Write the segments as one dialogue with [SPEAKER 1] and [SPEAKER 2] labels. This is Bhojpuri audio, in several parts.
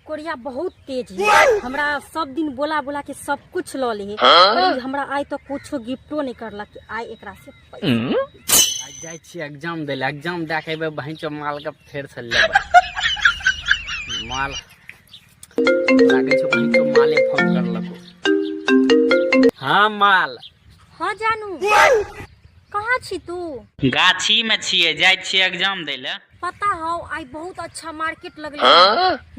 [SPEAKER 1] कोरिया बहुत तेज है। हमरा सब दिन बोला बोला के सब कुछ लो ले हमरा आय तो कुछो गिफ्टो नहीं करला कि आय एकरा से
[SPEAKER 2] आज जाय छी एग्जाम देले एग्जाम दे के एबे बहिन चो माल के फेर से लेबे माल लागे छो बहिन चो माले फोन करलको। हां माल
[SPEAKER 1] हां जानू कहाँ छी तू?
[SPEAKER 2] गाछी में छिए जाय छी एग्जाम देले।
[SPEAKER 1] पता हो आई बहुत अच्छा मार्केट लगले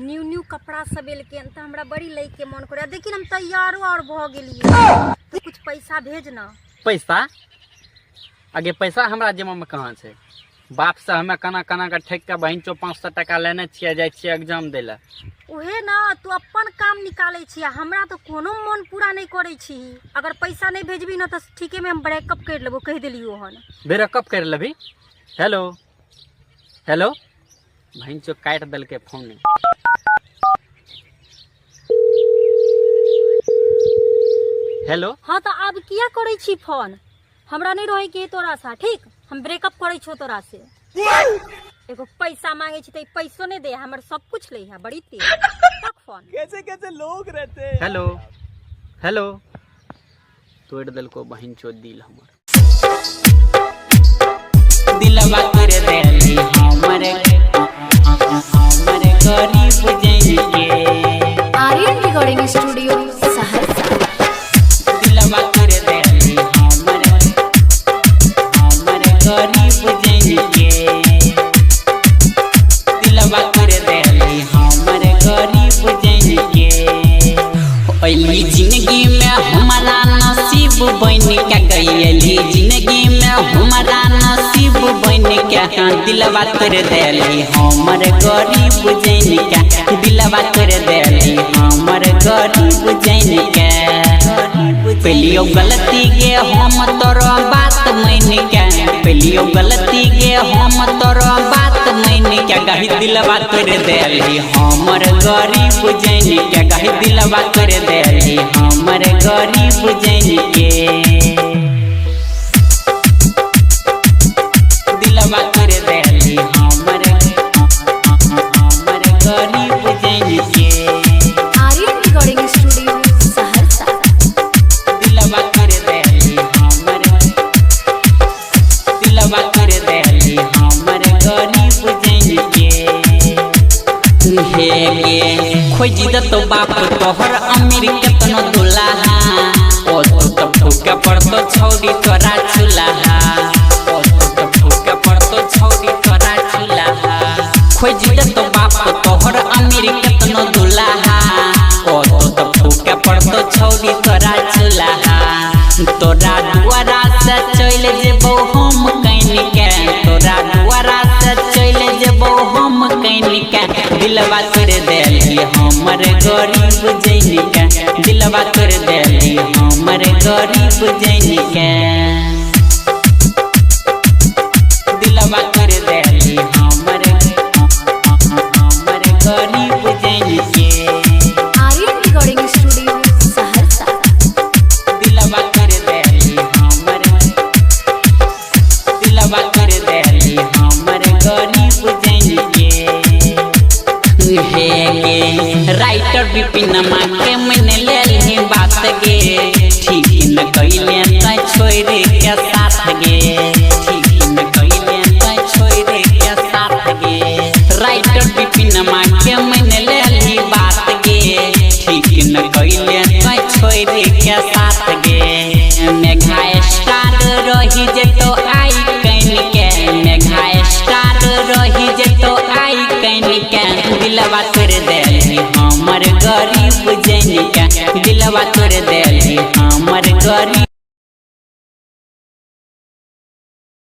[SPEAKER 1] न्यू न्यू कपड़ा सब एल के त हमरा बड़ी लई के मन करे देखिन हम तैयारो और भ गेलिए तो कुछ पैसा भेज ना।
[SPEAKER 2] पैसा आगे पैसा हमरा जेमा में कहां छे बाप से हमें कना कना के ठेक के बहिन चो 500 टका लेने छिए जाय छी एग्जाम देले।
[SPEAKER 1] उहे ना तू अपन काम निकाले छी हमरा तो कोनो मन पूरा नहीं करे छी। अगर पैसा नहीं भेजबी ना तो ठीके में हम ब्रेकअप कर लेबो कह देलियो हन।
[SPEAKER 2] ब्रेकअप कर लेबी? हेलो हेलो बहिन चो काट दल के फोन नहीं। हेलो
[SPEAKER 1] हाँ तो अब किया करे छी फोन हमरा नहीं रहे के तोरा सा ठीक हम ब्रेकअप करे छो तोरा से। एगो पैसा मांगे छी त पैसो नहीं दे हमर सब कुछ ले है बड़ी तेज तक फोन
[SPEAKER 3] कैसे कैसे लोग रहते हैं।
[SPEAKER 2] हेलो हेलो तोड़ दल को बहिन चो दिल हमर दिलवा कर देली हमरे गरीब जइके
[SPEAKER 4] आर्यन रिकॉर्डिंग स्टूडियो सहरसा।
[SPEAKER 2] दिलवा कर देली हमरे गरीब जइके दिलवा कर देली हमरे गरीब जइके ओइली जिंदगी में हमारा नसीब बन के गइली जिंदगी में हमारा नसीब बन के दिलवा कर देली हमर गरीब जैन के दिलवा कर देली हमर गरीब जैन के पहलियो गलती गे हम तोरो बात मान के पहलियो गलती गे हम तोरो बात मान के गही दिलवा कर देली हमर गरीब जैन के गही दिलवा कर देली हमर गरीब जैन के दिलवा कर देली हमर गरीब जैन के
[SPEAKER 4] आर्यन रिकॉर्डिंग स्टूडियो सहरसा।
[SPEAKER 2] दिलवा कर देली हमर दिलवा कर देली हमर गरीब जैन के हे गे खोज दत बाप तोहर अमीर केतनो दुल्हा ओ तो फूके पड़तो छौरी तोरा चूल्हा ओ तो फूके पड़तो छौरी तोरा चूल्हा खोज दत बाप तोहर अमीर केतनो दुल्हा ओ तो फूके पड़तो छौरी तोरा चूल्हा तोरा दुआरा से चल जेबो हम कइन के तोरा दुआरा से चल जेबो हम कइन के दिलवा कर देली हमर गरीब जैन के दिलवा कर देली हमर गरीब जैन के दिलवा कर देली हमर गरीब जैन के
[SPEAKER 4] आर्यन रिकॉर्डिंग स्टूडियो सहरसा।
[SPEAKER 2] दिलवा कर देली हमर दिलवा कर देली हमर गरीब जैन के हे गे राइटर विपिन के मन लेली बात गे ठीक न कइले त छोड़े के साथ गे ठीक न कइले त छोड़े के साथ गे राइटर विपिन के मन लेली बात गे ठीक न कइले त छोड़े के साथ गे मेघा स्टार रही जेतो आई कइन के मेघा स्टार रही जेतो आई कइन के दिलवा कर देली हमर गरीब जैन के दिलवा कर देली हमर गरीब